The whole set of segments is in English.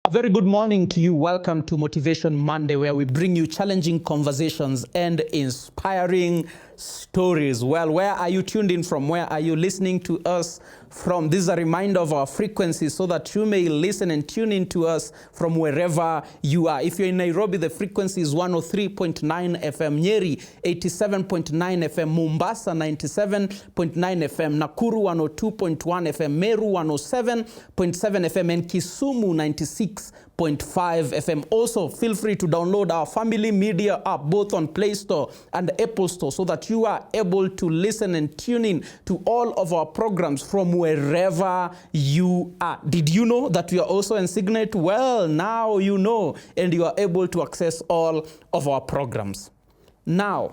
A very good morning to you. Welcome to Motivation Monday, where we bring you challenging conversations and inspiring stories. Well, where are you tuned in from? Where are you listening to us from? This is a reminder of our frequency so that you may listen and tune in to us from wherever you are. If you're in Nairobi, the frequency is 103.9 FM, Nyeri 87.9 FM, Mombasa 97.9 FM, Nakuru 102.1 FM, Meru 107.7 FM, and Kisumu 96.5 FM. Also, feel free to download our Family Media app, both on Play Store and Apple Store, so that you are able to listen and tune in to all of our programs from wherever you are. Did you know that we are also in Signet? Well, now you know, and you are able to access all of our programs. Now,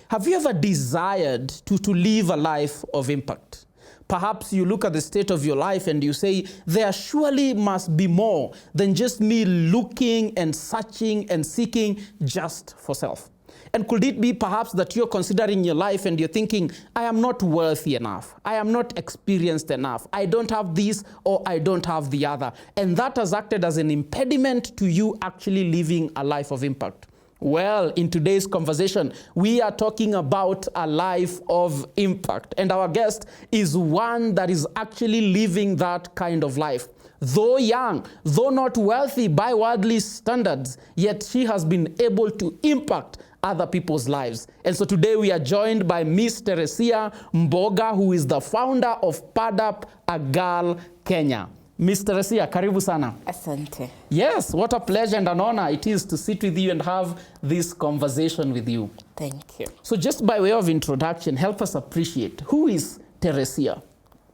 have you ever desired to live a life of impact? Perhaps you look at the state of your life and you say, there surely must be more than just me looking and searching and seeking just for self. And could it be perhaps that you're considering your life and you're thinking, I am not worthy enough. I am not experienced enough. I don't have this or I don't have the other. And that has acted as an impediment to you actually living a life of impact. Well, in today's conversation, we are talking about a life of impact. And our guest is one that is actually living that kind of life. Though young, though not wealthy by worldly standards, yet she has been able to impact other people's lives. And so today we are joined by Miss Teresia Mboga, who is the founder of Padap a Girl Kenya. Miss Teresia, karibu sana. Asante. Yes, what a pleasure and an honor it is to sit with you and have this conversation with you. Thank you. So just by way of introduction, help us appreciate, who is Teresia?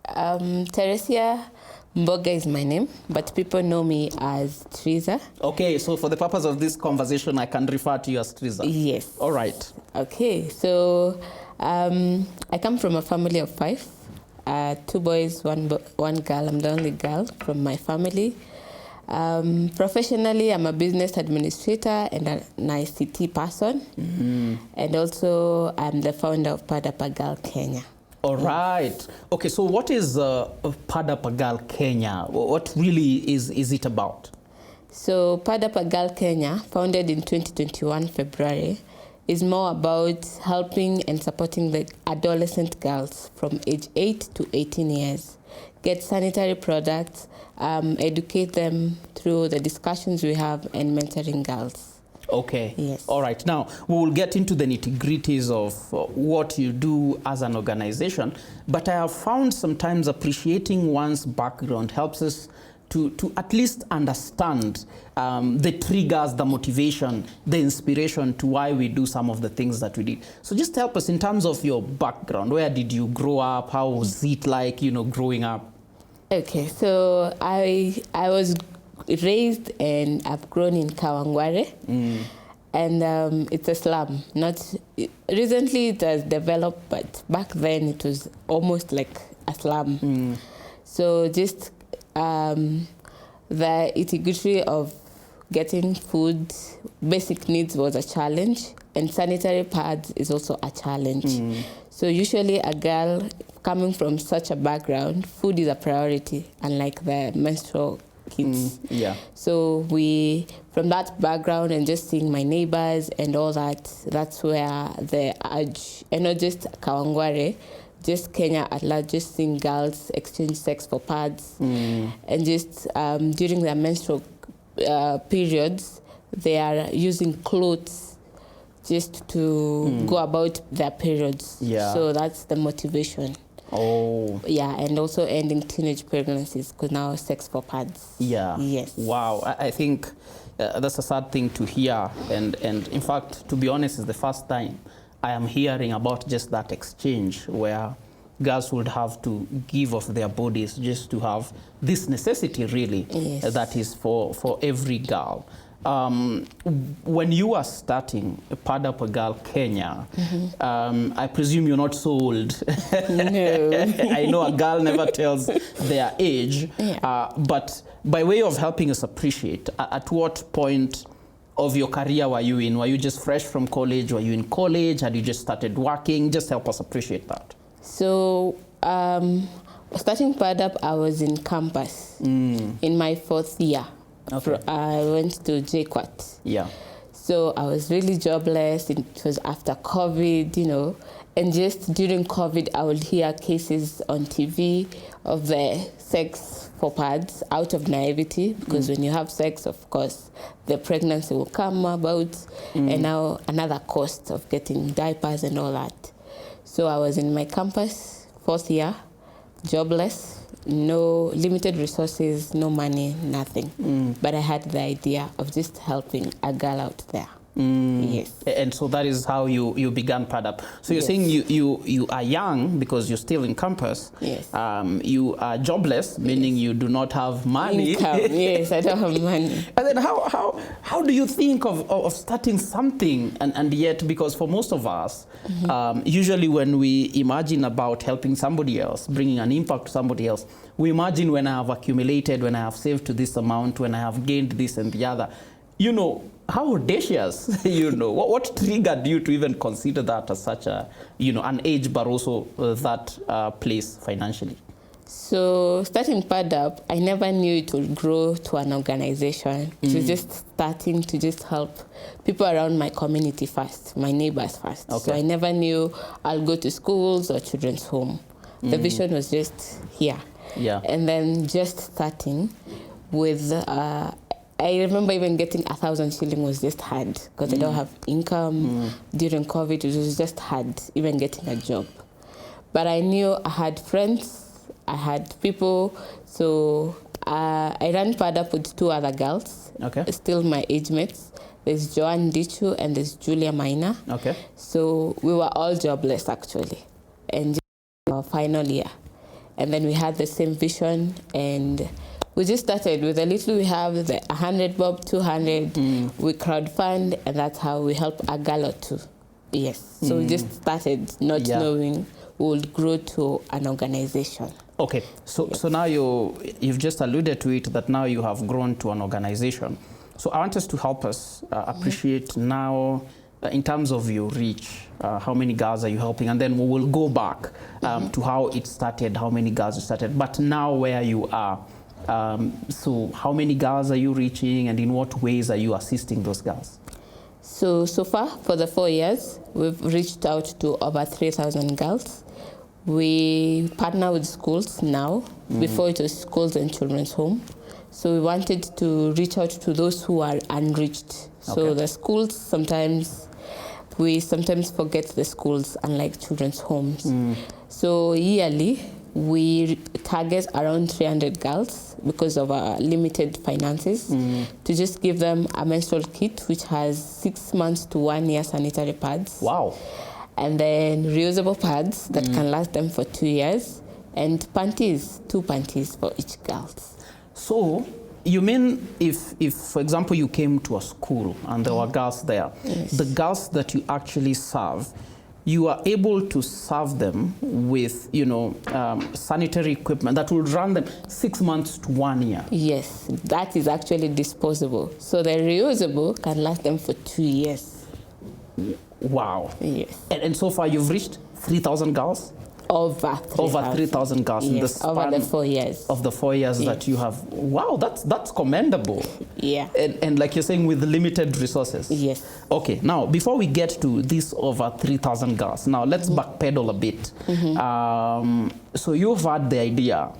Teresia Mboga is my name, but people know me as Teresia. Okay, so for the purpose of this conversation, I can refer to you as Teresia. Yes. All right. Okay, so I come from a family of 5. 2 boys, one girl. I'm the only girl from my family. Professionally, I'm a business administrator and an ICT person. Mm-hmm. And also, I'm the founder of Padap a Girl Kenya. All right. Okay, so what is Padap a Girl Kenya? What really is it about? So Padap a Girl Kenya, founded in 2021 February, is more about helping and supporting the adolescent girls from age 8 to 18 years, get sanitary products, educate them through the discussions we have, and mentoring girls. Okay. Yes. All right. Now, we will get into the nitty-gritties of what you do as an organization, but I have found sometimes appreciating one's background helps us to at least understand the triggers, the motivation, the inspiration to why we do some of the things that we did. So just help us in terms of your background. Where did you grow up? How was it like, growing up? Okay, so I was raised and I've grown in Kawangware. And it's a slum. Recently it has developed, but back then it was almost like a slum. So just the integrity of getting food, basic needs was a challenge, and sanitary pads is also a challenge. So usually a girl coming from such a background, food is a priority, unlike the menstrual kids. So from that background and just seeing my neighbors and all that, that's where the urge, and not just Kawangware, just Kenya at large, just seeing girls exchange sex for pads. And just during their menstrual periods, they are using clothes just to go about their periods. So that's the motivation. Oh. Yeah, and also ending teenage pregnancies, because now sex for pads. Yeah. Yes. Wow. I think that's a sad thing to hear. And in fact, to be honest, it's the first time I am hearing about just that exchange where girls would have to give of their bodies just to have this necessity, really, that is for every girl. When you are starting Padap a Girl Kenya, I presume you're not so old. No. I know a girl never tells their age, but by way of helping us appreciate, at what point of your career were you in? Were you just fresh from college? Were you in college? Had you just started working? Just help us appreciate that. So starting Padap, I was in campus in my 4th year. Okay. I went to JQuat. Yeah. So I was really jobless. It was after COVID, and just during COVID, I would hear cases on TV of the sex for pads out of naivety, because when you have sex, of course, the pregnancy will come about, and now another cost of getting diapers and all that. So I was in my campus, 4th year, jobless, no limited resources, no money, nothing. But I had the idea of just helping a girl out there. Yes. And so that is how you began PADUP. So you're saying you are young because you're still in campus. Yes. You are jobless, meaning you do not have money. Income. Yes, I don't have money. And then how do you think of starting something? And yet, because for most of us, usually when we imagine about helping somebody else, bringing an impact to somebody else, we imagine when I have accumulated, when I have saved to this amount, when I have gained this and the other. How audacious, what triggered you to even consider that as such a, an age, but also that place financially? So starting PADUP, I never knew it would grow to an organization. It was just starting to just help people around my community first, my neighbors first. Okay. So I never knew I'll go to schools or children's home. The vision was just here. Yeah. And then just starting with, I remember even getting 1,000 shilling was just hard because I don't have income. During COVID, it was just hard, even getting a job. But I knew I had friends, I had people, so I ran PADUP with 2 other girls, still my age mates. There's Joanne Dichu and there's Julia Minor. Okay. So we were all jobless actually, and just our final year. And then we had the same vision, and we just started with a little. We have the 100 bob, 200. We crowdfund, and that's how we help a girl or two. Yes. So we just started not knowing we would grow to an organization. Okay. So now you've just alluded to it that now you have grown to an organization. So I want us to help us appreciate now in terms of your reach, how many girls are you helping? And then we will go back to how it started, how many girls you started, but now where you are. So how many girls are you reaching, and in what ways are you assisting those girls? So far, for the 4 years, we've reached out to over 3,000 girls. We partner with schools now. Before it was schools and children's home. So we wanted to reach out to those who are unreached. So the schools, we sometimes forget the schools, unlike children's homes. So yearly, we target around 300 girls because of our limited finances to just give them a menstrual kit, which has 6 months to 1 year sanitary pads. Wow. And then reusable pads that can last them for 2 years, and panties, 2 panties for each girl. So you mean if for example, you came to a school and there were girls there, the girls that you actually serve, you are able to serve them with, sanitary equipment that will run them 6 months to 1 year? Yes, that is actually disposable. So the reusable can last them for 2 years. Wow. Yes. And so far you've reached 3,000 girls? Over 3,000 girls in the span over the 4 years. Of the 4 years that you have. Wow, that's commendable. Yeah. And like you're saying, with limited resources. Yes. Okay, now before we get to this over 3,000 girls, now let's backpedal a bit. So you've had the idea,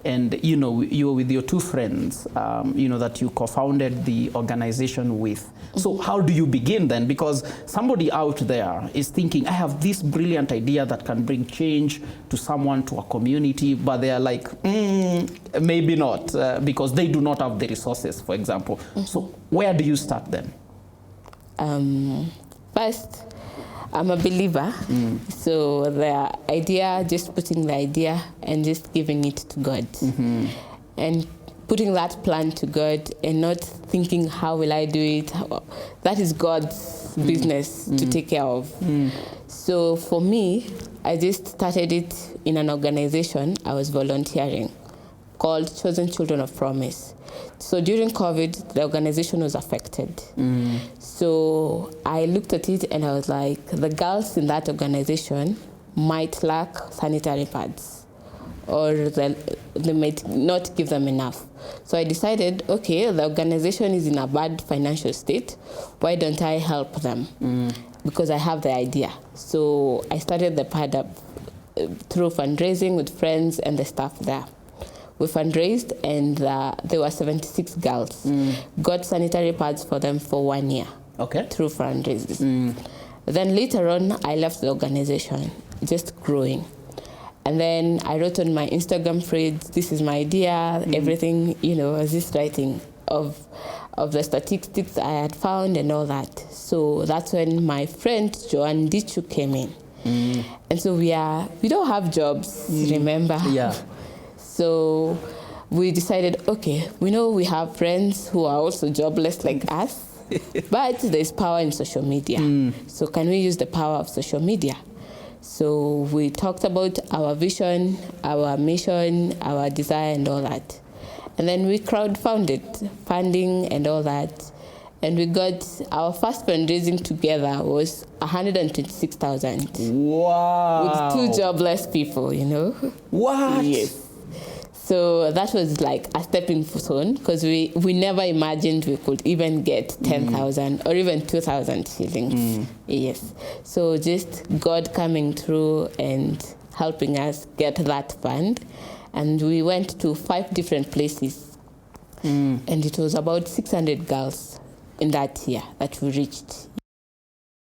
and you were with your 2 friends, that you co-founded the organization with. So how do you begin then? Because somebody out there is thinking, I have this brilliant idea that can bring change to someone, to a community, but they are like, maybe not, because they do not have the resources, for example. So where do you start then? First, I'm a believer. So the idea, just putting the idea and just giving it to God. And putting that plan to God and not thinking, how will I do it? That is God's business to take care of. So for me, I just started it in an organization I was volunteering called Chosen Children of Promise. So during COVID, the organization was affected. So I looked at it and I was like, the girls in that organization might lack sanitary pads. or they might not give them enough. So I decided, okay, the organization is in a bad financial state. Why don't I help them? Because I have the idea. So I started the pad up through fundraising with friends and the staff there. We fundraised, and there were 76 girls. Got sanitary pads for them for 1 year. Okay. Through fundraisers. Then later on, I left the organization, just growing. And then I wrote on my Instagram feed, this is my idea, everything, I was just writing of the statistics I had found and all that. So that's when my friend Joanne Dichu came in. And so we don't have jobs, remember? Yeah. So we decided, okay, we know we have friends who are also jobless like us, but there's power in social media. So can we use the power of social media? So we talked about our vision, our mission, our desire, and all that. And then we crowdfunded, funding and all that. And we got our first fundraising together was 126,000. Wow. With 2 jobless people, What? Yes. So that was like a stepping stone, because we never imagined we could even get 10,000 or even 2,000 shillings. Yes. So just God coming through and helping us get that fund. And we went to 5 different places. And it was about 600 girls in that year that we reached.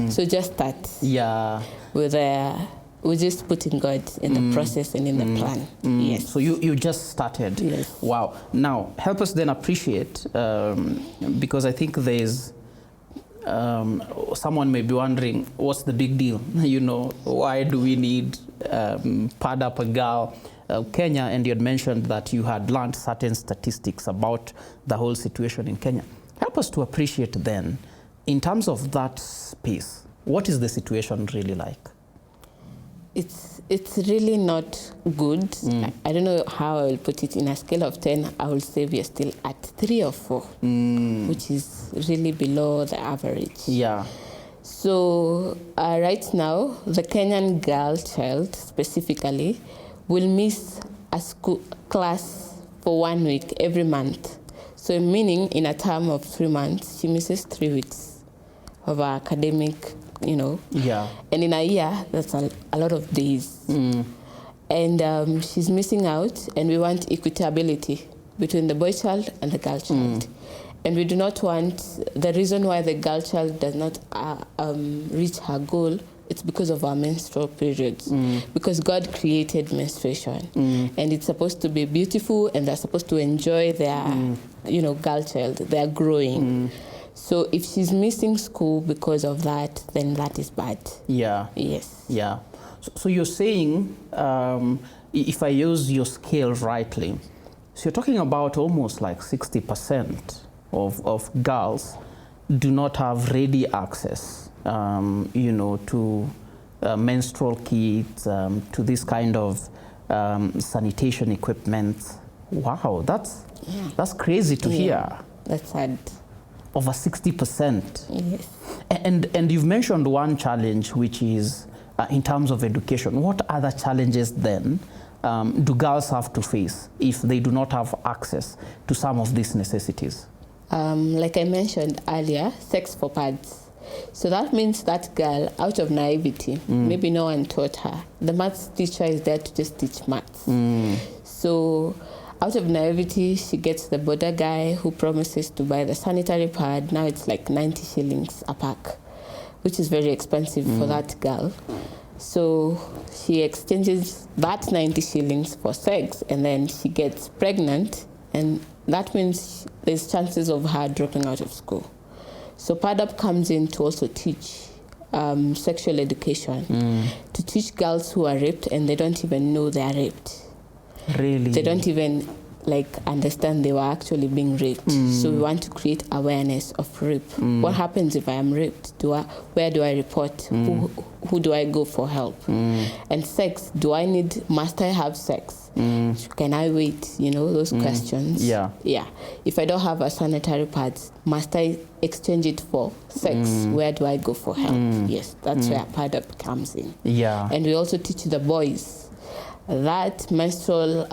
So just that. Yeah. We're just putting God in the process and in the plan. Yes. So you just started. Yes. Wow. Now, help us then appreciate, because I think there's, someone may be wondering, what's the big deal? Why do we need Pad Up a Girl Kenya? And you had mentioned that you had learned certain statistics about the whole situation in Kenya. Help us to appreciate then, in terms of that space, what is the situation really like? It's really not good. I don't know how I will put it. In a scale of 10, I will say we are still at 3 or 4, which is really below the average. Yeah. So right now, the Kenyan girl child specifically will miss a school class for 1 week every month. So meaning in a term of 3 months, she misses 3 weeks of her academic, Yeah. And in a year, that's a lot of days. And she's missing out, and we want equitability between the boy child and the girl child. And we do not want, the reason why the girl child does not reach her goal, it's because of our menstrual periods. Because God created menstruation. And it's supposed to be beautiful, and they're supposed to enjoy their, girl child. They're growing. So if she's missing school because of that, then that is bad. Yeah. Yes. Yeah. So you're saying, if I use your scale rightly, so you're talking about almost like 60% of girls do not have ready access, to menstrual kits, to this kind of sanitation equipment. Wow, that's crazy to hear. That's sad. Over 60%. Yes. And you've mentioned one challenge, which is in terms of education. What other challenges then do girls have to face if they do not have access to some of these necessities? Like I mentioned earlier, sex for pads. So that means that girl, out of naivety, maybe no one taught her. The maths teacher is there to just teach maths. So out of naivety, she gets the border guy who promises to buy the sanitary pad. Now it's like 90 shillings a pack, which is very expensive for that girl. So she exchanges that 90 shillings for sex, and then she gets pregnant, and that means there's chances of her dropping out of school. So Pad Up comes in to also teach sexual education, to teach girls who are raped and they don't even know they are raped. Really? They don't even understand they were actually being raped. So we want to create awareness of rape. What happens if I am raped? Where do I report? Who do I go for help? And sex, must I have sex? Can I wait? Those questions. Yeah. Yeah. If I don't have a sanitary pad, must I exchange it for sex? Where do I go for help? Yes, that's where Pad Up comes in. Yeah. And we also teach the boys that menstruation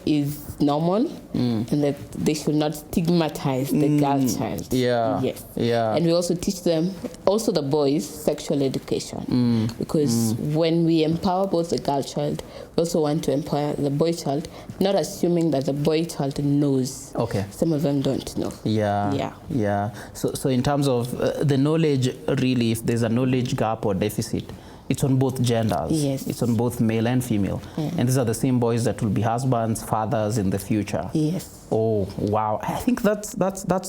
is normal, and that they should not stigmatize the girl child. Yeah. Yes. Yeah. And we also teach them, also the boys, sexual education. Because when we empower both the girl child, we also want to empower the boy child, not assuming that the boy child knows. Okay. Some of them don't know. Yeah. Yeah. Yeah. So in terms of the knowledge, really, if there's a knowledge gap or deficit, it's on both genders. Yes. It's on both male and female. And these are the same boys that will be husbands, fathers in the future. Yes. Oh, wow. I think that's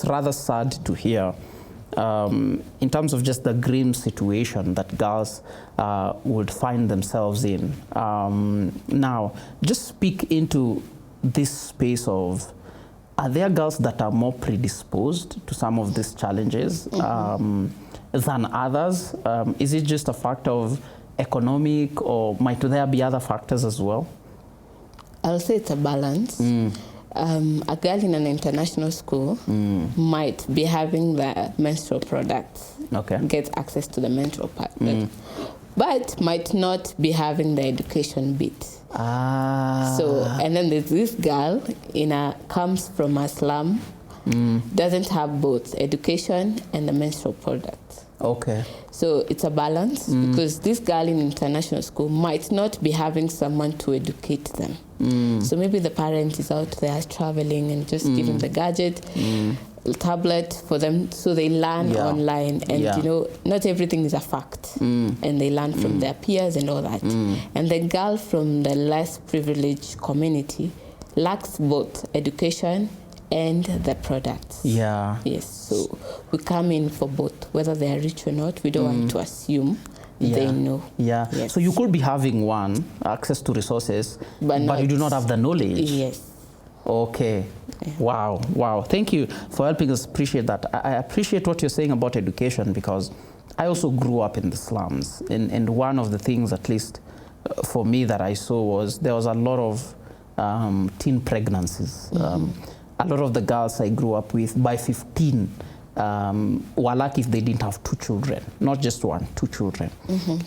rather sad to hear. In terms of just the grim situation that girls would find themselves in. Now, just speak into this space of, are there girls that are more predisposed to some of these challenges than others? Is it just a factor of economic, or might there be other factors as well? I'll say it's a balance. A girl in an international school might be having the menstrual products, get access to the menstrual product, but might not be having the education bit. So, and then there's this girl comes from a slum, doesn't have both education and the menstrual product. Okay. So it's a balance, because this girl in international school might not be having someone to educate them. So maybe the parent is out there traveling and just giving the gadget, tablet for them, so they learn online. And you know, not everything is a fact, and they learn from their peers and all that. And the girl from the less privileged community lacks both education and the products. Yeah. Yes. So we come in for both, whether they are rich or not. We don't want to assume they know. Yeah. Yes. So you could be having access to resources, but you do not have the knowledge. Yes. Okay. Yeah. Wow. Wow. Thank you for helping us appreciate that. I appreciate what you're saying about education, because I also grew up in the slums. And one of the things, at least for me, that I saw was there was a lot of teen pregnancies. A lot of the girls I grew up with, by 15, were lucky if they didn't have 2 children, not just 1, 2 children.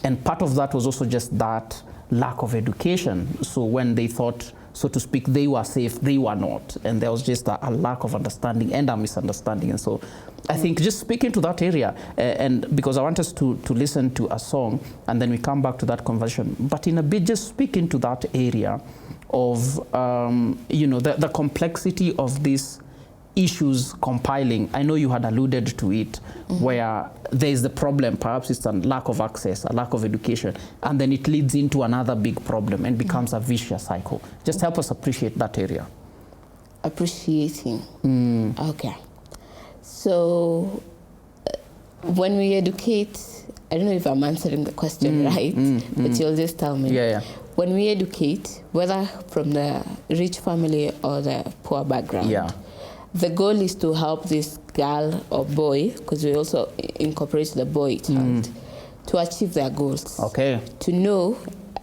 And part of that was also just that lack of education. So when they thought, so to speak, they were safe, they were not. And there was just a lack of understanding and a misunderstanding. And so I think just speaking to that area, and because I want us to listen to a song, and then we come back to that conversation. But in a bit, just speak into that area of, you know, the complexity of these issues compiling. I know you had alluded to it, where there is the problem, perhaps it's a lack of access, a lack of education, and then it leads into another big problem and becomes a vicious cycle. Just help us appreciate that area. Appreciating. Okay. So when we educate, I don't know if I'm answering the question right, but you'll just tell me. Yeah. When we educate, whether from the rich family or the poor background, the goal is to help this girl or boy, because we also incorporate the boy child, to achieve their goals. Okay. To know,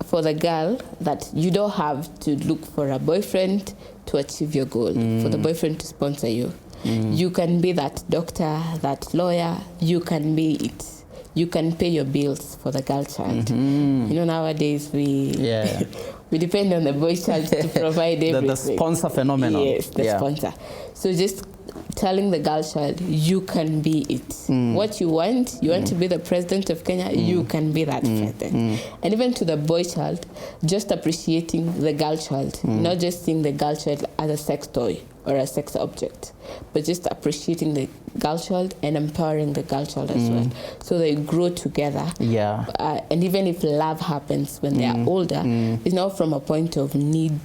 for the girl, that you don't have to look for a boyfriend to achieve your goal, for the boyfriend to sponsor you. You can be that doctor, that lawyer, you can be it. You can pay your bills for the girl child. You know, nowadays we depend on the boy child to provide everything. The sponsor phenomenon. Yes, the sponsor. So just telling the girl child, you can be it. What you want to be the president of Kenya, you can be that president. And even to the boy child, just appreciating the girl child, not just seeing the girl child as a sex toy or a sex object, but just appreciating the girl child and empowering the girl child as well. So they grow together. Yeah. And even if love happens when they are older, it's not from a point of need,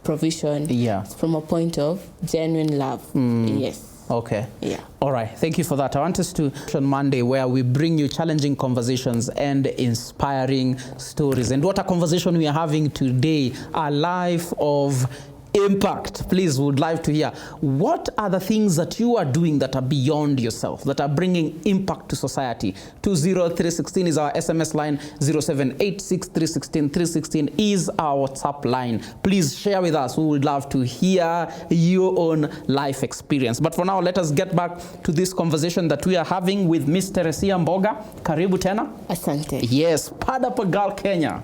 provision. Yeah. It's from a point of genuine love. Yes. Okay. Yeah. All right. Thank you for that. I want us to on Monday, where we bring you challenging conversations and inspiring stories. And what a conversation we are having today, a life of impact. Please, would like to hear, what are the things that you are doing that are beyond yourself, that are bringing impact to society? 20316 is our SMS line. 0786316316 is our WhatsApp line. Please share with us. We would love to hear your own life experience. But for now, let us get back to this conversation that we are having with Miss Teresia Mboga. Karibu tena. Asante. Yes, Padapa Girl Kenya.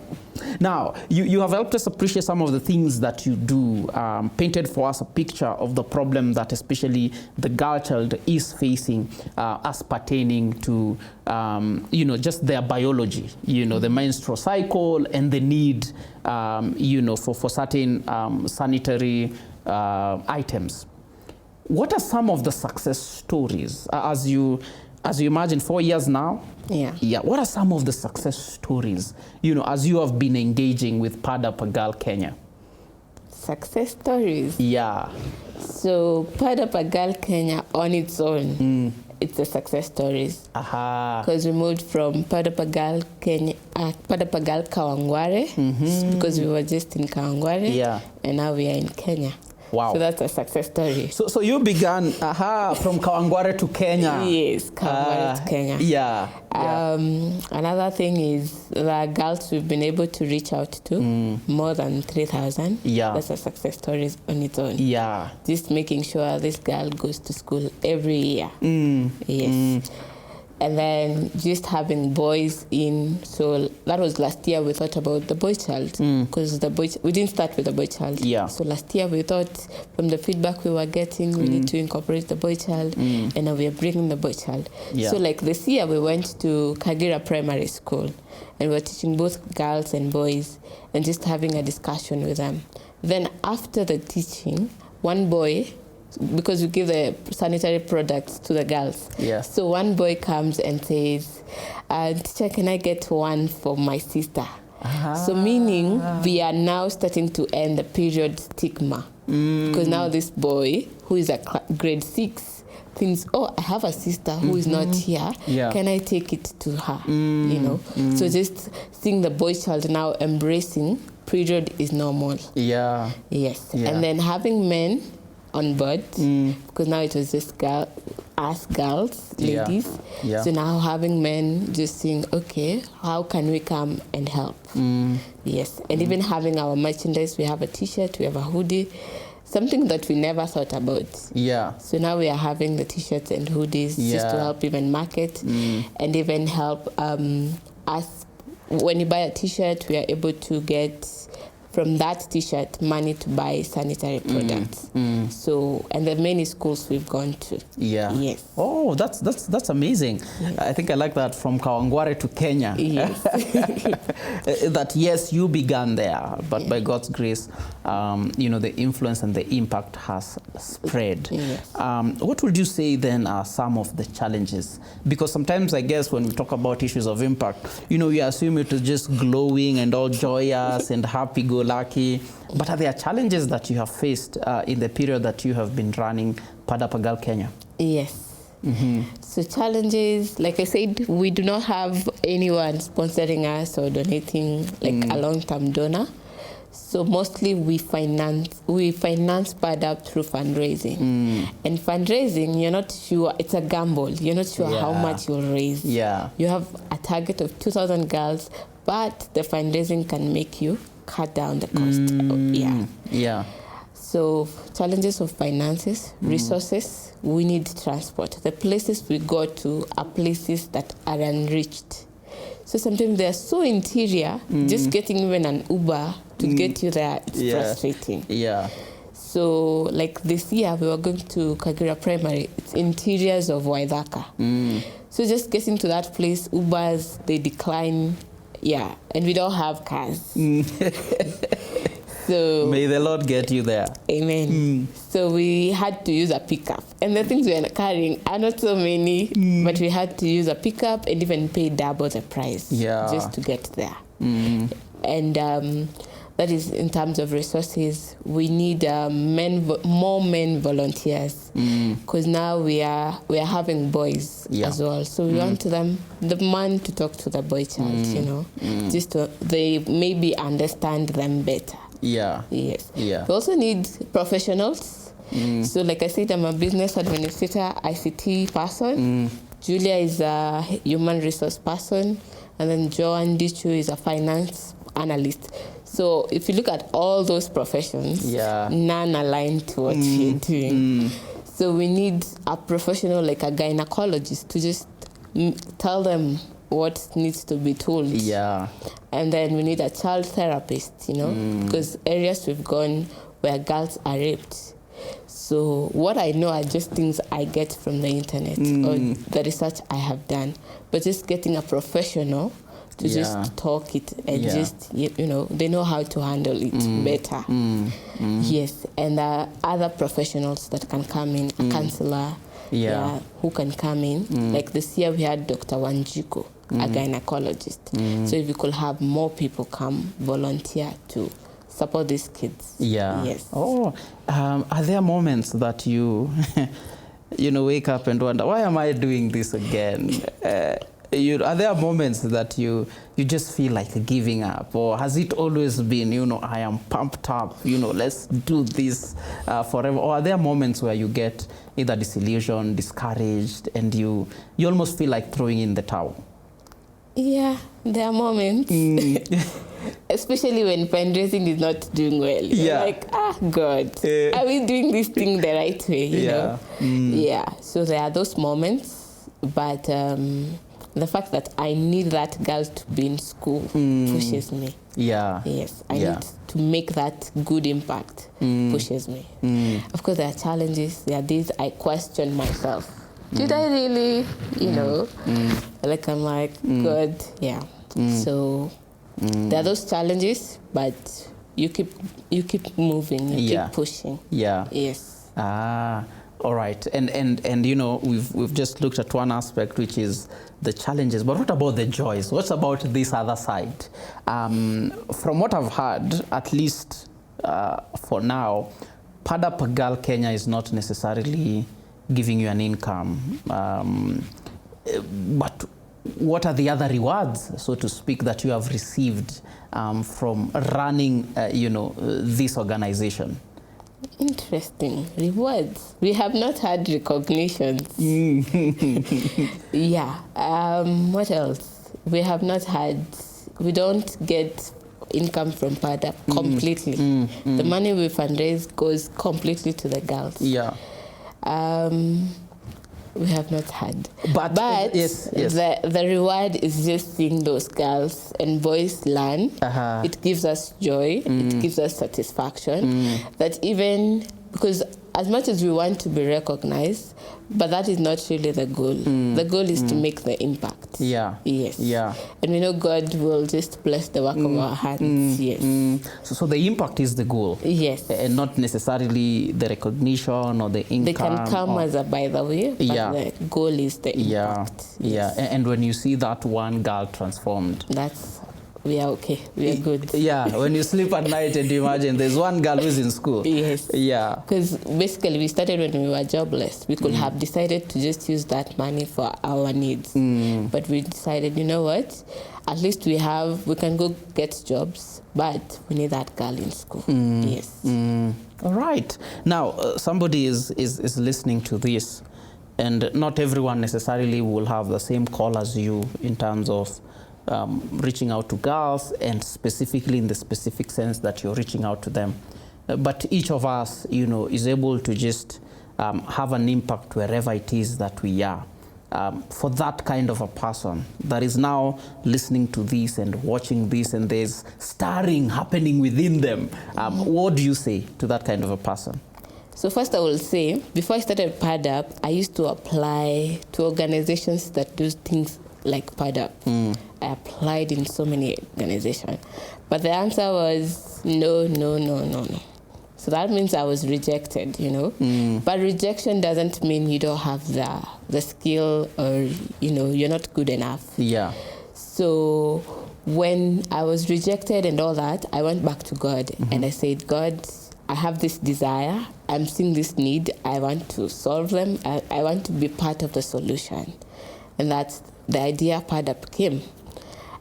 Now, you have helped us appreciate some of the things that you do, painted for us a picture of the problem that especially the girl child is facing as pertaining to, just their biology, the menstrual cycle and the need, for certain sanitary items. What are some of the success stories as you imagine 4 years now? Yeah. What are some of the success stories, as you have been engaging with Pada Pagal Kenya? Success stories? Yeah. So Pada Pagal Kenya on its own, it's a success stories. Because we moved from Pada Pagal Kenya, Pada Pagal Kawangware, because we were just in Kawangware, and now we are in Kenya. Wow. So that's a success story. So you began from Kawangware to Kenya. Yes, Kawangware to Kenya. Yeah. Another thing is the girls we've been able to reach out to, more than 3,000. Yeah. That's a success story on its own. Yeah. Just making sure this girl goes to school every year. Yes. And then just having boys in. So that was last year we thought about the boy child, because we didn't start with the boy child. Yeah. So last year we thought from the feedback we were getting, we need to incorporate the boy child, and now we are bringing the boy child. Yeah. So like this year we went to Kagira Primary School, and we're teaching both girls and boys, and just having a discussion with them. Then after the teaching, one boy, because we give the sanitary products to the girls. Yes. So one boy comes and says, teacher, can I get one for my sister? So meaning we are now starting to end the period stigma. Because now this boy, who is at grade 6, thinks, oh, I have a sister who is not here. Yeah. Can I take it to her? So just seeing the boy child now embracing period is normal. Yeah. Yes. Yeah. And then having men on board, because now it was just us girls, ladies. Yeah. So now having men just saying, okay, how can we come and help? Yes. And even having our merchandise, we have a t-shirt, we have a hoodie, something that we never thought about. Yeah. So now we are having the t-shirts and hoodies just to help even market and even help us. When you buy a t-shirt, we are able to get from that t-shirt money to buy sanitary products. So, and the many schools we've gone to. Yeah. Yes. Oh, that's amazing. Yes. I think I like that, from Kawangware to Kenya. Yes. That yes, you began there, but by God's grace, the influence and the impact has spread. Yes. What would you say then are some of the challenges? Because sometimes I guess when we talk about issues of impact, we assume it is just glowing and all joyous and happy-go-lucky. But are there challenges that you have faced in the period that you have been running Pada Pagal Kenya? Yes. So challenges, like I said, we do not have anyone sponsoring us or donating, like a long-term donor. So mostly we finance Pada through fundraising. And fundraising, you're not sure, it's a gamble. You're not sure how much you'll raise. Yeah. You have a target of 2,000 girls, but the fundraising can make you cut down the cost. Yeah. So challenges of finances, resources, we need transport. The places we go to are places that are unreached. So sometimes they're so interior, just getting even an Uber to get you there, it's frustrating. Yeah. So like this year, we were going to Kagira Primary. It's interiors of Waithaka. So just getting to that place, Ubers, they decline. Yeah, and we don't have cars. So may the Lord get you there. Amen. So we had to use a pickup. And the things we are carrying are not so many, but we had to use a pickup and even pay double the price just to get there. And that is in terms of resources. We need more men volunteers, because now we are having boys as well. So we want the man to talk to the boy child, just to they maybe understand them better. Yeah. Yes. Yeah. We also need professionals. So like I said, I'm a business administrator, ICT person. Julia is a human resource person. And then Joan Dichu is a finance analyst. So if you look at all those professions, none align to what you're doing. So we need a professional like a gynecologist to just tell them what needs to be told. Yeah. And then we need a child therapist, because areas we've gone where girls are raped. So what I know are just things I get from the internet or the research I have done. But just getting a professional to just talk it and just, they know how to handle it better. Yes, and there are other professionals that can come in, a counselor, who can come in. Like this year we had Dr. Wanjiko, a gynecologist. So if we could have more people come volunteer to support these kids. Yeah. Yes. Oh, are there moments that you, wake up and wonder, why am I doing this again? Are there moments that you just feel like giving up, or has it always been, I am pumped up, let's do this forever? Or are there moments where you get either disillusioned, discouraged, and you almost feel like throwing in the towel? Yeah, there are moments. Especially when fundraising is not doing well. Yeah. Like, God, are we doing this thing the right way? Yeah. So there are those moments, but the fact that I need that girl to be in school pushes me. Yeah. Yes, I need to make that good impact pushes me. Of course, there are challenges. There are days I question myself. Did I really, like I'm like, God, So there are those challenges, but you keep moving, you keep pushing. Yeah. Yes. All right. And we've just looked at one aspect, which is the challenges, but what about the joys? What about this other side? From what I've heard, at least for now, Pad Up Girl Kenya is not necessarily giving you an income, but what are the other rewards, so to speak, that you have received from running, this organization? Interesting. Rewards. We have not had recognitions. What else? We have not had, we don't get income from Pad Up completely. The money we fundraise goes completely to the girls. Yeah. We have not had. But yes. The reward is just seeing those girls and boys learn. It gives us joy. It gives us satisfaction. That even, because as much as we want to be recognized, but that is not really the goal. The goal is to make the impact. Yeah. Yes. Yeah. And we know God will just bless the work of our hands. Yes. So the impact is the goal. Yes. And not necessarily the recognition or the income. They can come as a by the way, but the goal is the impact. Yeah. Yes. And when you see that one girl transformed, we are okay. We are good. Yeah. When you sleep at night and you imagine there's one girl who's in school. Yes. Yeah. Because basically we started when we were jobless. We could have decided to just use that money for our needs. But we decided, you know what? At least we can go get jobs, but we need that girl in school. Yes. All right. Now, somebody is listening to this, and not everyone necessarily will have the same call as you in terms of reaching out to girls, and specifically in the specific sense that you're reaching out to them. But each of us, is able to just have an impact wherever it is that we are. For that kind of a person that is now listening to this and watching this, and there's stirring happening within them, what do you say to that kind of a person? So first I will say, before I started Pad Up, I used to apply to organizations that do things like Pad Up. I applied in so many organizations, but the answer was no. So that means I was rejected, But rejection doesn't mean you don't have the skill, or you're not good enough. Yeah. So when I was rejected and all that, I went back to God and I said, God, I have this desire. I'm seeing this need. I want to solve them. I want to be part of the solution, and that's the idea Pad Up came.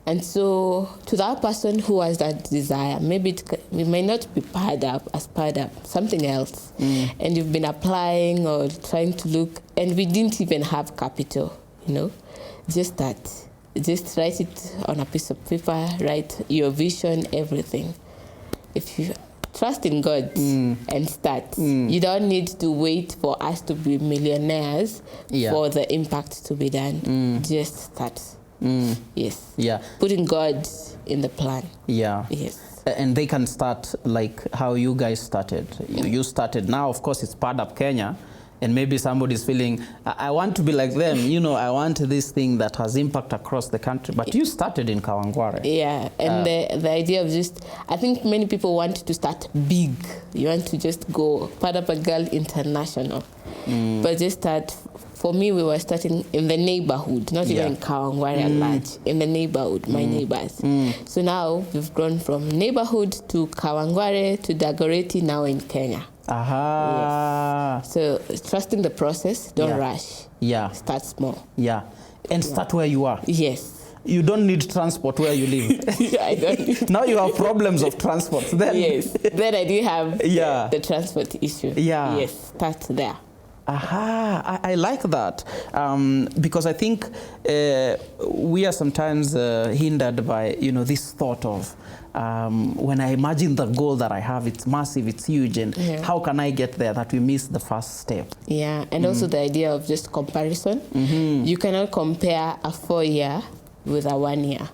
And so to that person who has that desire, maybe it may not be Pad Up as Pad Up, something else. And you've been applying or trying to look, and we didn't even have capital, just that. Just write it on a piece of paper, write your vision, everything. trust in God and start. You don't need to wait for us to be millionaires for the impact to be done. Just start. Yes. Yeah. Putting God in the plan. Yeah. Yes. And they can start like how you guys started. You started. Now, of course, it's part of Kenya. And maybe somebody's feeling, I want to be like them. You know, I want this thing that has impact across the country. But you started in Kawangware. Yeah, and the idea of just, I think many people want to start big. You want to just go Padapa Girl International. But just start, for me, we were starting in the neighborhood, not even in Kawangware at large, in the neighborhood, my neighbors. So now we've grown from neighborhood to Kawangware to Dagoretti, now in Kenya. Aha. Yes. So trusting the process, don't rush. Yeah. Start small. Yeah. And start where you are. Yes. You don't need transport where you live. I don't need Now you have problems of transport. Then yes. Then I do have Yeah. the transport issue. Yeah. Yes. Start there. Aha, I like that because I think we are sometimes hindered by, you know, this thought of when I imagine the goal that I have, it's massive, it's huge, and how can I get there, that we miss the first step. Yeah, and also the idea of just comparison. You cannot compare a 4-year with a 1 year.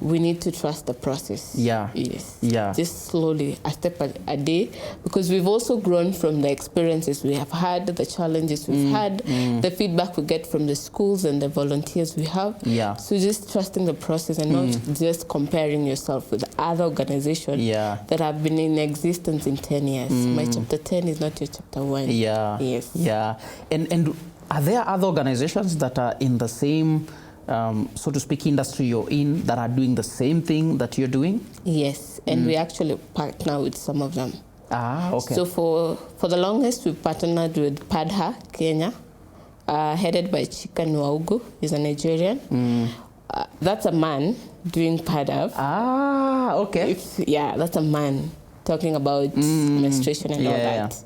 We need to trust the process. Yeah. Yes. Yeah. Just slowly, a step a day, because we've also grown from the experiences we have had, the challenges we've had, the feedback we get from the schools and the volunteers we have. Yeah. So just trusting the process and not just comparing yourself with other organizations that have been in existence in 10 years. My chapter 10 is not your chapter 1. Yeah. Yes. Yeah. And are there other organizations that are in the same so to speak, industry you're in that are doing the same thing that you're doing? Yes, and we actually partner with some of them. Ah, okay. So for the longest, we partnered with PADHA, Kenya, headed by Chika Nwaugu. He's a Nigerian. That's a man doing PADHA. Ah, okay. That's a man talking about menstruation and all that.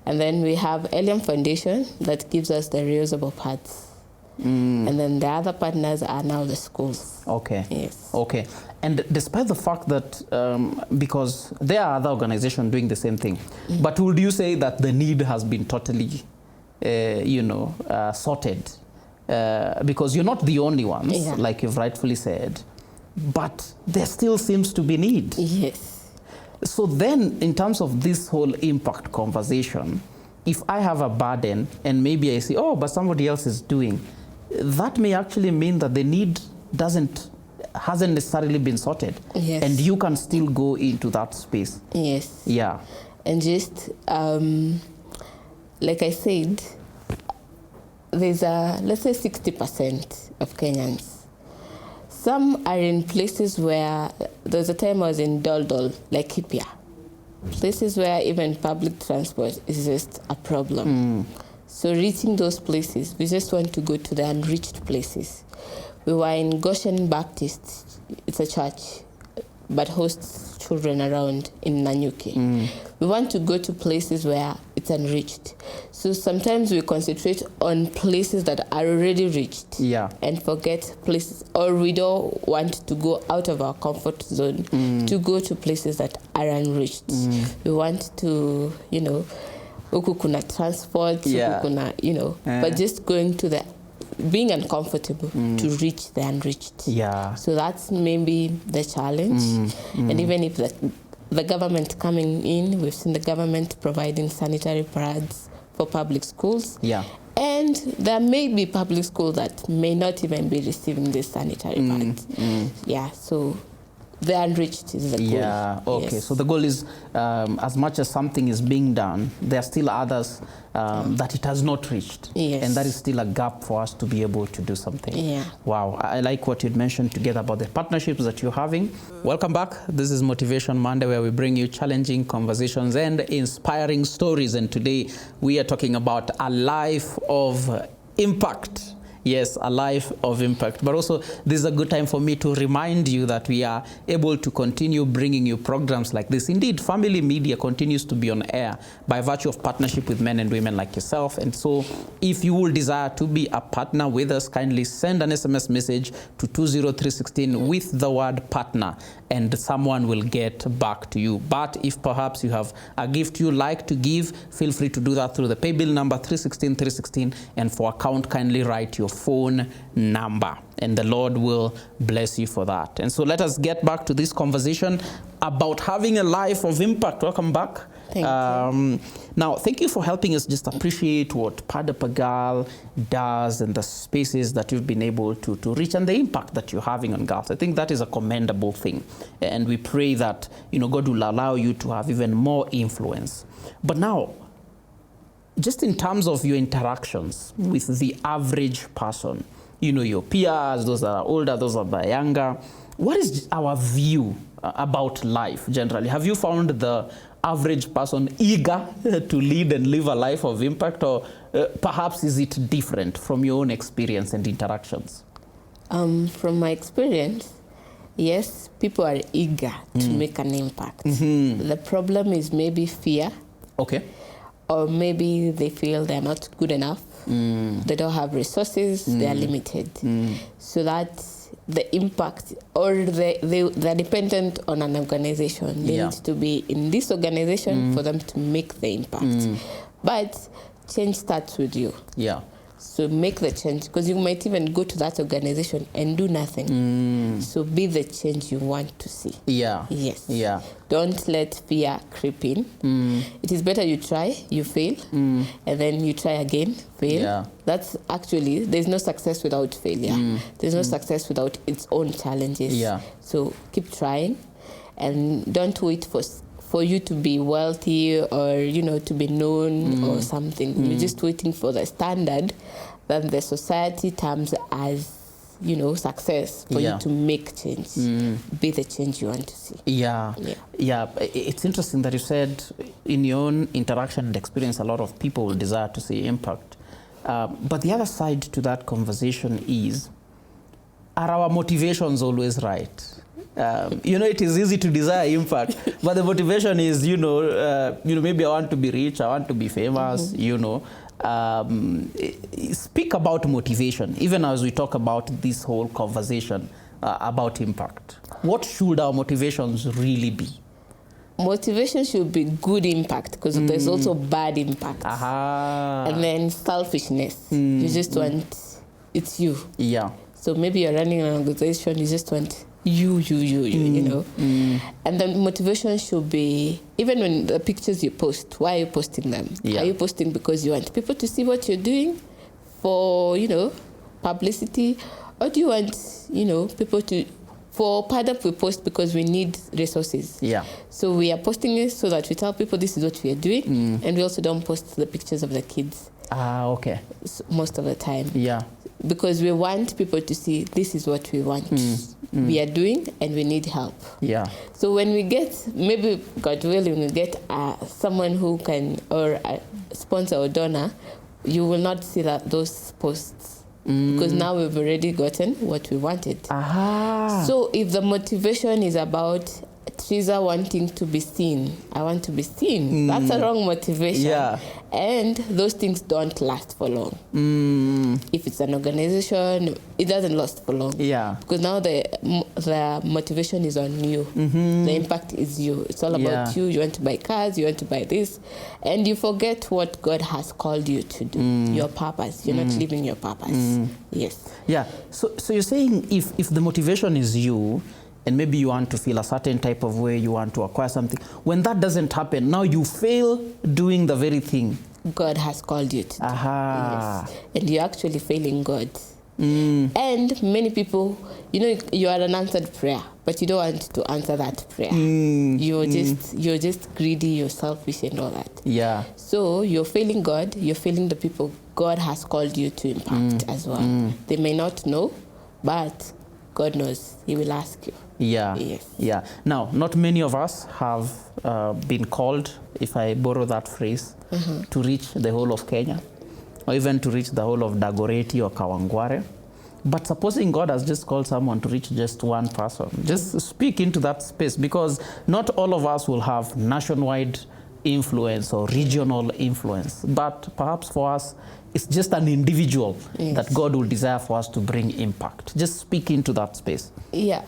And then we have Eliam Foundation that gives us the reusable pads. And then the other partners are now the schools. Okay. Yes. Okay. And despite the fact that, because there are other organizations doing the same thing, but would you say that the need has been totally, sorted? Because you're not the only ones, like you've rightfully said, but there still seems to be need. Yes. So then, in terms of this whole impact conversation, if I have a burden and maybe I say, oh, but somebody else is doing, that may actually mean that the need hasn't necessarily been sorted. Yes. And you can still go into that space. Yes. Yeah. And just, like I said, there's let's say 60% of Kenyans. Some are in places where, there's a time I was in Doldol, like Kipia. Places where even public transport is just a problem. So reaching those places, we just want to go to the unreached places. We were in Goshen Baptist. It's a church, but hosts children around in Nanyuki. We want to go to places where it's unreached. So sometimes we concentrate on places that are already reached and forget places, or we don't want to go out of our comfort zone to go to places that are unreached. We want to, huku kuna transport, huku kuna, but just going to the, being uncomfortable to reach the unreached. Yeah. So that's maybe the challenge. And even if the government coming in, we've seen the government providing sanitary pads for public schools. Yeah. And there may be public schools that may not even be receiving these sanitary pads. Yeah, so the unreached is the goal. Yeah, okay. Yes. So the goal is, as much as something is being done, there are still others that it has not reached. Yes. And that is still a gap for us to be able to do something. Yeah. Wow, I like what you'd mentioned together about the partnerships that you're having. Welcome back. This is Motivation Monday, where we bring you challenging conversations and inspiring stories. And today we are talking about a life of impact Yes, a life of impact. But also, this is a good time for me to remind you that we are able to continue bringing you programs like this. Indeed, Family Media continues to be on air by virtue of partnership with men and women like yourself. And so, if you will desire to be a partner with us, kindly send an SMS message to 20316 with the word partner, and someone will get back to you. But if perhaps you have a gift you like to give, feel free to do that through the paybill number 316, and for account, kindly write your phone number, and the Lord will bless you for that. And so let us get back to this conversation about having a life of impact. Welcome back. Thank you. Now, thank you for helping us just appreciate what Pada Pagal does and the spaces that you've been able to reach and the impact that you're having on girls. I think that is a commendable thing. And we pray that, God will allow you to have even more influence. But now, just in terms of your interactions with the average person, your peers, those that are older, those that are younger, what is our view about life generally? Have you found the average person eager to lead and live a life of impact, or perhaps is it different from your own experience and interactions? From my experience, yes, people are eager to make an impact. The problem is maybe fear. Okay. Or maybe they feel they're not good enough. They don't have resources, they're limited. So that the impact, or they're dependent on an organization. They need to be in this organization for them to make the impact. But change starts with you. Yeah. So make the change, because you might even go to that organization and do nothing. So be the change you want to see. Yeah. Yes. Yeah. Don't let fear creep in. It is better you try, you fail, and then you try again, fail. Yeah. That's actually, there's no success without failure. There's no success without its own challenges. Yeah. So keep trying, and don't wait for you to be wealthy or, to be known or something. You're just waiting for the standard that the society terms as, success for you to make change. Be the change you want to see. Yeah. It's interesting that you said in your own interaction and experience, a lot of people desire to see impact. But the other side to that conversation is, are our motivations always right? It is easy to desire impact, but the motivation is, maybe I want to be rich, I want to be famous, Speak about motivation, even as we talk about this whole conversation about impact. What should our motivations really be? Motivation should be good impact, because there's also bad impact. And then selfishness. You just want, it's you. Yeah. So maybe you're running an organization, you just want you, And then motivation should be, even when the pictures you post, why are you posting them? Are you posting because you want people to see what you're doing for, publicity? Or do you want, people to, for part of we post because we need resources. Yeah. So we are posting it so that we tell people this is what we are doing, and we also don't post the pictures of the kids. Okay. So most of the time. Yeah. Because we want people to see this is what we want. We are doing, and we need help. Yeah. So when we get, maybe God willing, we get someone who can, or a sponsor or donor, you will not see those posts. Because now we've already gotten what we wanted. So if the motivation is about Teresa wanting to be seen, I want to be seen, that's a wrong motivation. Yeah. And those things don't last for long. If it's an organization, it doesn't last for long. Yeah. Because now the motivation is on you. The impact is you. It's all about you. You want to buy cars, you want to buy this, and you forget what God has called you to do. Your purpose. You're not living your purpose. Yes. Yeah. So you're saying if the motivation is you, and maybe you want to feel a certain type of way, you want to acquire something, when that doesn't happen, now you fail doing the very thing God has called you to do. Yes. And you're actually failing God. And many people, you are an answered prayer, but you don't want to answer that prayer. You're just greedy, you're selfish and all that. Yeah. So you're failing God, you're failing the people God has called you to impact as well. They may not know, but God knows. He will ask you. Yeah. Yes. Yeah. Now, not many of us have been called, if I borrow that phrase, to reach the whole of Kenya. or even to reach the whole of Dagoretti or Kawangware. But supposing God has just called someone to reach just one person, just speak into that space, because not all of us will have nationwide influence or regional influence. But perhaps for us, it's just an individual that God will desire for us to bring impact. Just speak into that space. Yeah.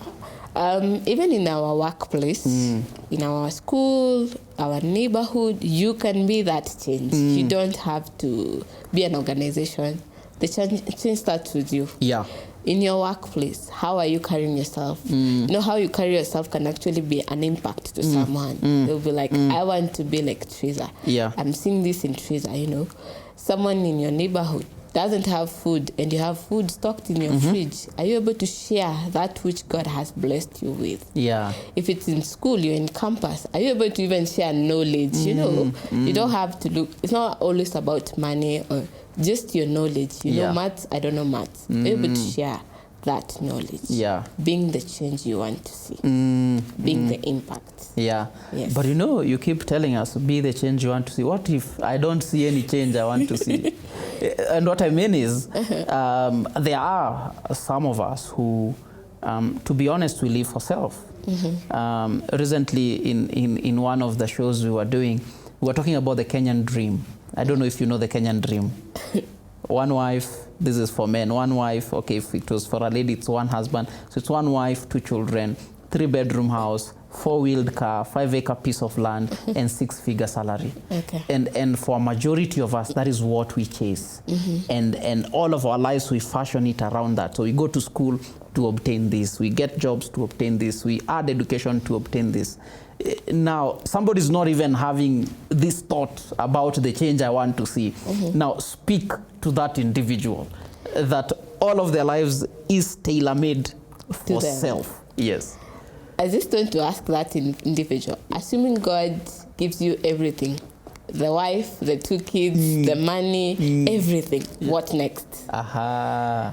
Even in our workplace, in our school, our neighborhood, you can be that change. You don't have to be an organization. The change starts with you. Yeah. In your workplace, how are you carrying yourself? You know, how you carry yourself can actually be an impact to someone. They'll be like, I want to be like Teresa. Yeah. I'm seeing this in Teresa, you know. Someone in your neighborhood doesn't have food and you have food stocked in your fridge. Are you able to share that which God has blessed you with? Yeah. If it's in school, you're in campus, are you able to even share knowledge? You know, you don't have to look, it's not always about money or just your knowledge. You know maths, I don't know maths. Are you able to share that knowledge? Yeah. Being the change you want to see. Being the impact. Yeah. Yes. But you know, you keep telling us, be the change you want to see. What if I don't see any change I want to see? And what I mean is, there are some of us who, to be honest, we live for self. Recently, in one of the shows we were doing, we were talking about the Kenyan dream. I don't know if you know the Kenyan dream. One wife, this is for men, one wife, okay, if it was for a lady, it's one husband. So it's one wife, 2 children, 3-bedroom house, 4-wheeled car, 5-acre piece of land, and 6-figure salary. Okay. And for a majority of us, that is what we chase. And all of our lives, we fashion it around that. So we go to school to obtain this. We get jobs to obtain this. We add education to obtain this. Now, somebody's not even having this thought about the change I want to see. Now, speak to that individual that all of their lives is tailor-made for self. Yes. I just want to ask that individual. Assuming God gives you everything, the wife, the 2 kids, the money, everything, what next?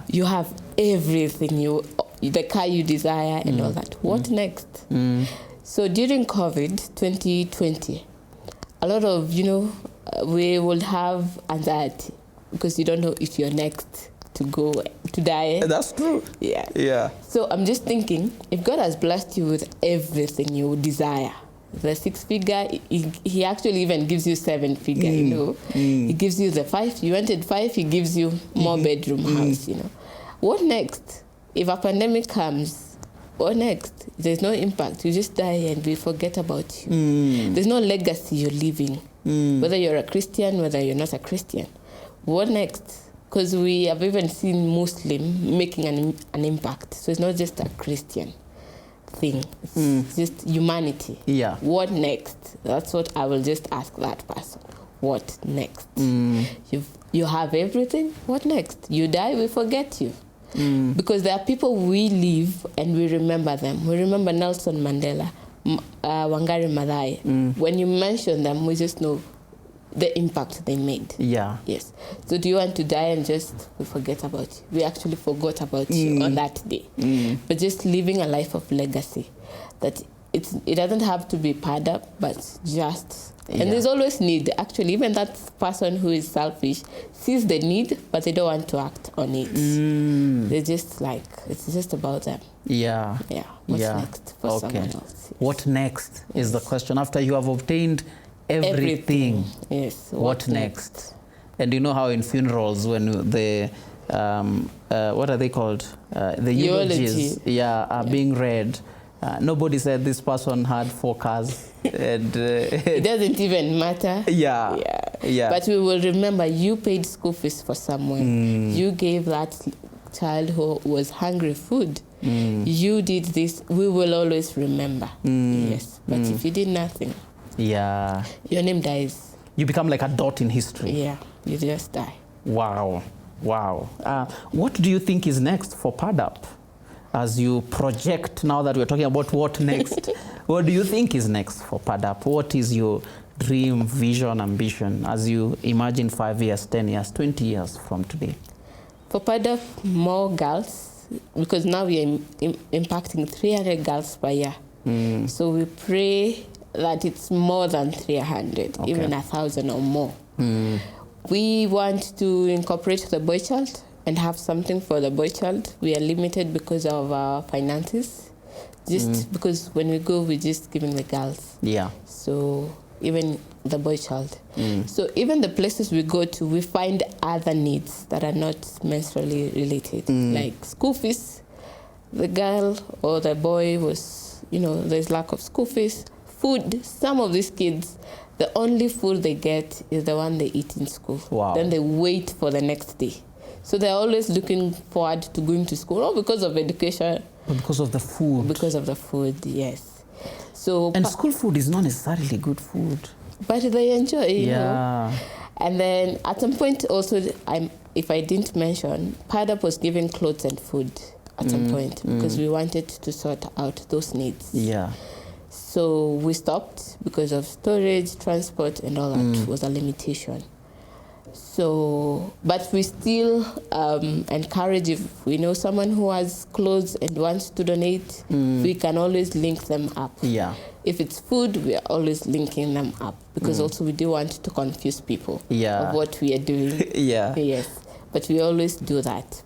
You have everything, the car you desire and all that. What next? So during COVID 2020, a lot of, we will have anxiety because you don't know if you're next to go to die. That's true. Yeah. Yeah. So I'm just thinking, if God has blessed you with everything you desire, the 6-figure, he actually even gives you 7-figure, He gives you the 5, you wanted 5, he gives you more bedroom house, What next? If a pandemic comes, what next? There's no impact. You just die and we forget about you. There's no legacy you're leaving, whether you're a Christian, whether you're not a Christian. What next? Because we have even seen Muslim making an impact. So it's not just a Christian thing. It's just humanity. Yeah. What next? That's what I will just ask that person. What next? You have everything. What next? You die, we forget you. Because there are people we live and we remember them. We remember Nelson Mandela, Wangari Maathai. When you mention them, we just know the impact they made. Yeah. Yes. So do you want to die and we forget about you? We actually forgot about you on that day. But just living a life of legacy. That it doesn't have to be paid up, but just. And there's always need. Actually, even that person who is selfish sees the need, but they don't want to act on it. They're just like, it's just about them. Yeah. Yeah. What's next for someone else? What next is the question. After you have obtained everything. Yes. What next? And you know how in funerals, when the what are they called? The eulogies, are being read. Nobody said this person had 4 cars. And it doesn't even matter. Yeah. But we will remember you paid school fees for someone. You gave that child who was hungry food. You did this. We will always remember. Yes. But if you did nothing, your name dies. You become like a dot in history. Yeah. You just die. Wow. What do you think is next for PADAP? As you project, now that we're talking about what next, what do you think is next for PADAP? What is your dream, vision, ambition as you imagine 5 years, 10 years, 20 years from today? For PADAP, more girls, because now we are impacting 300 girls per year. So we pray that it's more than 300, even 1,000 or more. We want to incorporate the boy child and have something for the boy child. We are limited because of our finances. Just because when we go, we're just giving the girls. Yeah. So even the boy child. So even the places we go to, we find other needs that are not menstrually related, like school fees. The girl or the boy was, there's lack of school fees. Food, some of these kids, the only food they get is the one they eat in school. Wow. Then they wait for the next day. So they're always looking forward to going to school, not because of education. But because of the food. Because of the food, yes. So and school food is not necessarily good food. But they enjoy it, you know. And then at some point also, if I didn't mention, PADAP was giving clothes and food at some point because we wanted to sort out those needs. Yeah. So we stopped because of storage, transport, and all that was a limitation. So, but we still encourage, if we know someone who has clothes and wants to donate, we can always link them up. Yeah. If it's food, we are always linking them up because also we do want to confuse people of what we are doing. Yeah. Yes, but we always do that.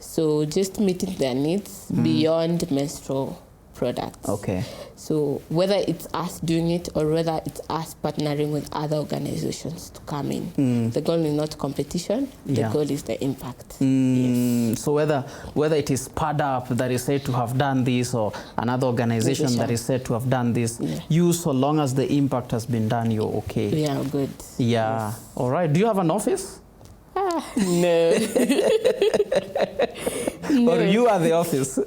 So just meeting their needs beyond menstrual products. Okay. So whether it's us doing it or whether it's us partnering with other organizations to come in, the goal is not competition. The goal is the impact. Yes. So whether it is PADAP that is said to have done this or another organization that is said to have done this, you, so long as the impact has been done, you're okay. We are good. Yeah. Yes. All right. Do you have an office? No. No. Or you are the office?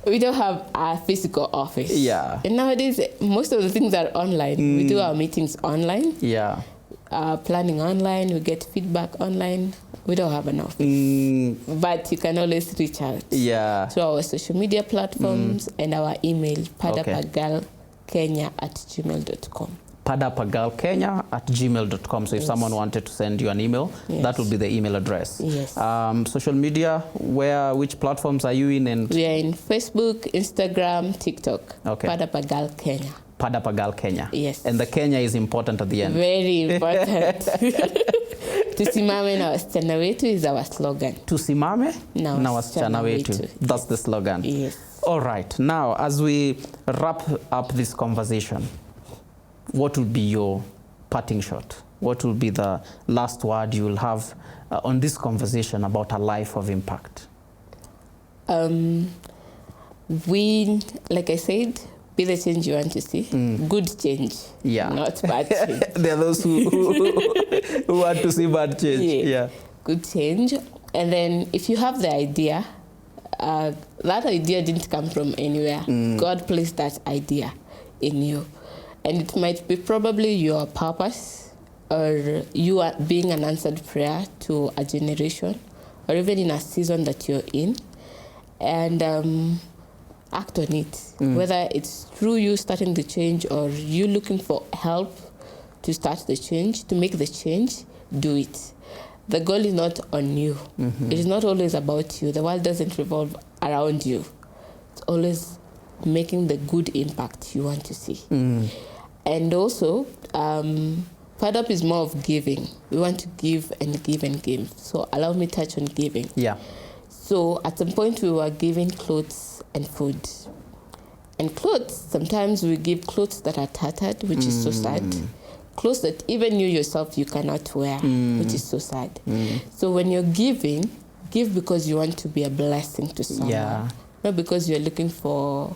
We don't have a physical office. Yeah. And nowadays, most of the things are online. We do our meetings online. Yeah. Planning online. We get feedback online. We don't have an office. But you can always reach out. Yeah. To our social media platforms and our email, padapagalkenya@gmail.com. padapagalkenya@gmail.com. So if someone wanted to send you an email, that would be the email address. Yes. Social media, which platforms are you in? And we are in Facebook, Instagram, TikTok. Okay. Padapagalkenya. Padapagalkenya. Yes. And the Kenya is important at the end. Very important. Tusimame na wasichana wetu is our slogan. Tusimame na wasichana wetu. That's the slogan. Yes. All right. Now, as we wrap up this conversation, what will be your parting shot? What will be the last word you will have on this conversation about a life of impact? We, like I said, be the change you want to see. Good change, not bad change. There are those who want to see bad change. Yeah. Good change. And then if you have the idea, that idea didn't come from anywhere. God placed that idea in you. And it might be probably your purpose, or you are being an answered prayer to a generation, or even in a season that you're in. And act on it. Whether it's through you starting the change or you looking for help to start the change, to make the change, do it. The goal is not on you. It is not always about you. The world doesn't revolve around you. It's always making the good impact you want to see. And also, PADAP is more of giving. We want to give and give and give. So allow me to touch on giving. Yeah. So at some point we were giving clothes and food. And clothes, sometimes we give clothes that are tattered, which is so sad. Clothes that even you yourself you cannot wear, which is so sad. So when you're giving, give because you want to be a blessing to someone. Not because you're looking for,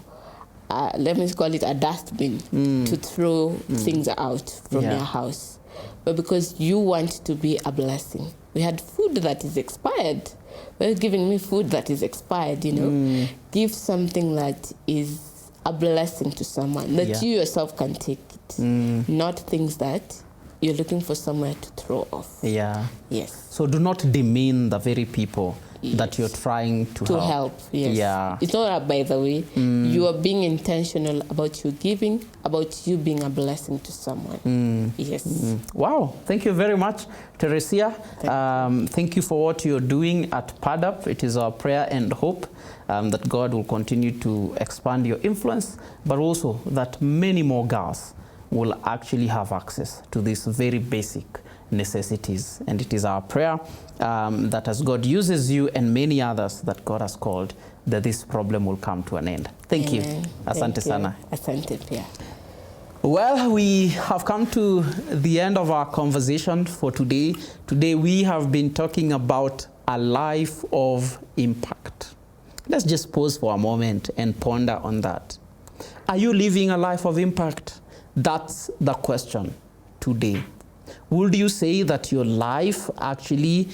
let me call it a dustbin to throw things out from your house. But because you want to be a blessing. We had food that is expired. Well, giving me food that is expired, you know. Give something that is a blessing to someone, that you yourself can take it. Not things that you're looking for somewhere to throw off. Yeah. Yes. So do not demean the very people that you're trying to help. Yes. Yeah. It's not by the way. You are being intentional about you giving, about you being a blessing to someone. Yes. Wow. Thank you very much, Teresia. Thank you for what you're doing at PADAP. It is our prayer and hope that God will continue to expand your influence, but also that many more girls will actually have access to this very basic necessities. And it is our prayer that as God uses you and many others that God has called, that this problem will come to an end. Thank you. Asante sana. Asante pia. Well, we have come to the end of our conversation for today. Today we have been talking about a life of impact. Let's just pause for a moment and ponder on that. Are you living a life of impact? That's the question today. Would you say that your life actually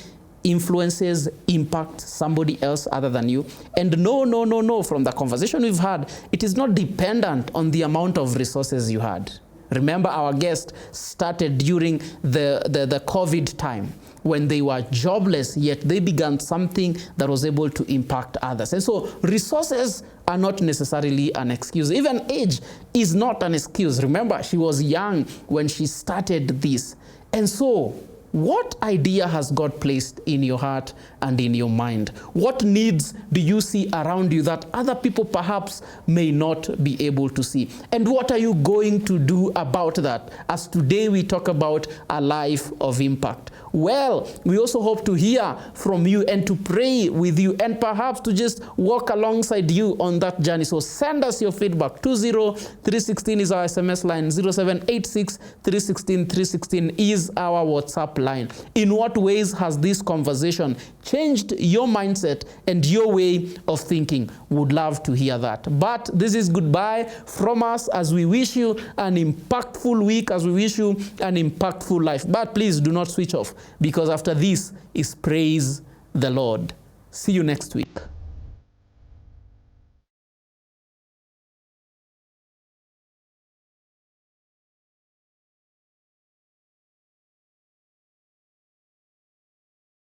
influences, impacts somebody else other than you? And no, from the conversation we've had, it is not dependent on the amount of resources you had. Remember, our guest started during the COVID time when they were jobless, yet they began something that was able to impact others. And so resources are not necessarily an excuse. Even age is not an excuse. Remember, she was young when she started this. And so, what idea has God placed in your heart and in your mind? What needs do you see around you that other people perhaps may not be able to see? And what are you going to do about that? As today we talk about a life of impact. Well, we also hope to hear from you and to pray with you and perhaps to just walk alongside you on that journey. So send us your feedback. 20316 is our SMS line. 0786 316 316 is our WhatsApp line. In what ways has this conversation changed your mindset and your way of thinking? Would love to hear that. But this is goodbye from us as we wish you an impactful week, as we wish you an impactful life. But please do not switch off, because after this is Praise the Lord. See you next week.